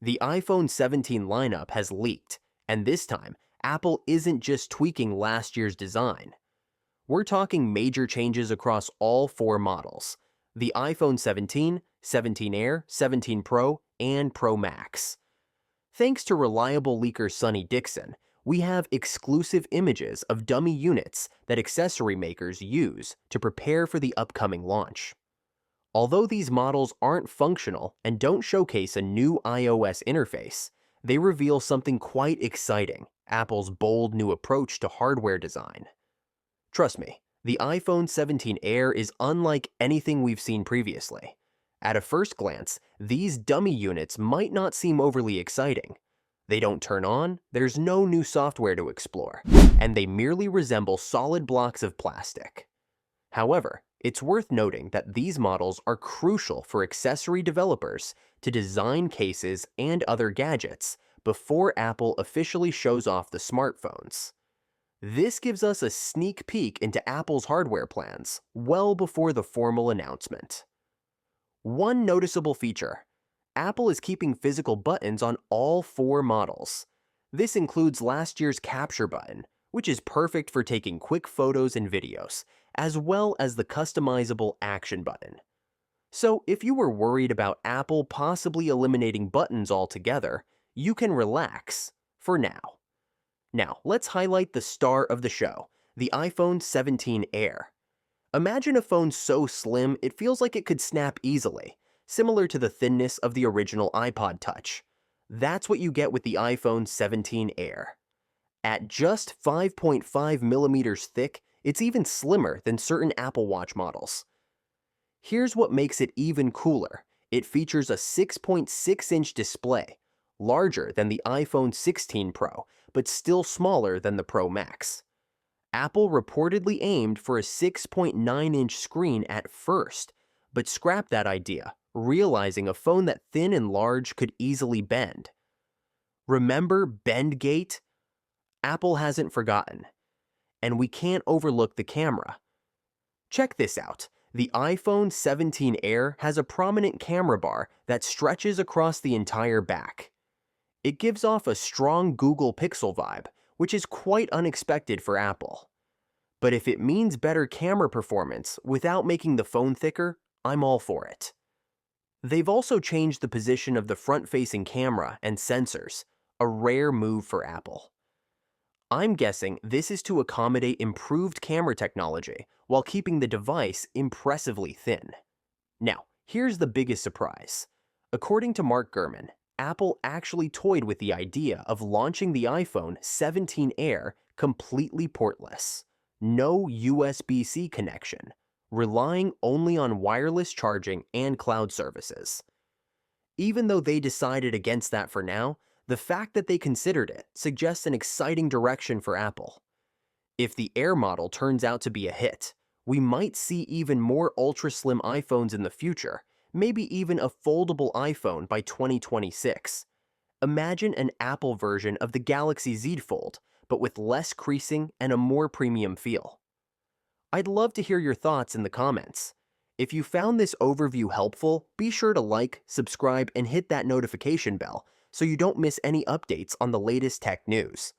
The iPhone 17 lineup has leaked, and this time, Apple isn't just tweaking last year's design. We're talking major changes across all four models: the iPhone 17, 17 Air, 17 Pro, and Pro Max. Thanks to reliable leaker Sonny Dixon, we have exclusive images of dummy units that accessory makers use to prepare for the upcoming launch. Although these models aren't functional and don't showcase a new iOS interface, they reveal something quite exciting: Apple's bold new approach to hardware design. Trust me, the iPhone 17 Air is unlike anything we've seen previously. At a first glance, these dummy units might not seem overly exciting. They don't turn on, there's no new software to explore, and they merely resemble solid blocks of plastic. However, it's worth noting that these models are crucial for accessory developers to design cases and other gadgets before Apple officially shows off the smartphones. This gives us a sneak peek into Apple's hardware plans well before the formal announcement. One noticeable feature: Apple is keeping physical buttons on all four models. This includes last year's capture button, which is perfect for taking quick photos and videos, as well as the customizable action button. So if you were worried about Apple possibly eliminating buttons altogether, you can relax for now. Now, let's highlight the star of the show, the iPhone 17 Air. Imagine a phone so slim it feels like it could snap easily, similar to the thinness of the original iPod Touch. That's what you get with the iPhone 17 Air. At just 5.5 millimeters thick, it's even slimmer than certain Apple Watch models. Here's what makes it even cooler: it features a 6.6-inch display, larger than the iPhone 16 Pro, but still smaller than the Pro Max. Apple reportedly aimed for a 6.9-inch screen at first, but scrapped that idea, realizing a phone that thin and large could easily bend. Remember Bendgate? Apple hasn't forgotten. And we can't overlook the camera. Check this out. The iPhone 17 Air has a prominent camera bar that stretches across the entire back. It gives off a strong Google Pixel vibe, which is quite unexpected for Apple. But if it means better camera performance without making the phone thicker, I'm all for it. They've also changed the position of the front-facing camera and sensors, a rare move for Apple. I'm guessing this is to accommodate improved camera technology while keeping the device impressively thin. Now, here's the biggest surprise. According to Mark Gurman, Apple actually toyed with the idea of launching the iPhone 17 Air completely portless. No USB-C connection, relying only on wireless charging and cloud services. Even though they decided against that for now, the fact that they considered it suggests an exciting direction for Apple. If the Air model turns out to be a hit, we might see even more ultra-slim iPhones in the future, maybe even a foldable iPhone by 2026. Imagine an Apple version of the Galaxy Z Fold, but with less creasing and a more premium feel. I'd love to hear your thoughts in the comments. If you found this overview helpful, be sure to like, subscribe, and hit that notification bell so you don't miss any updates on the latest tech news.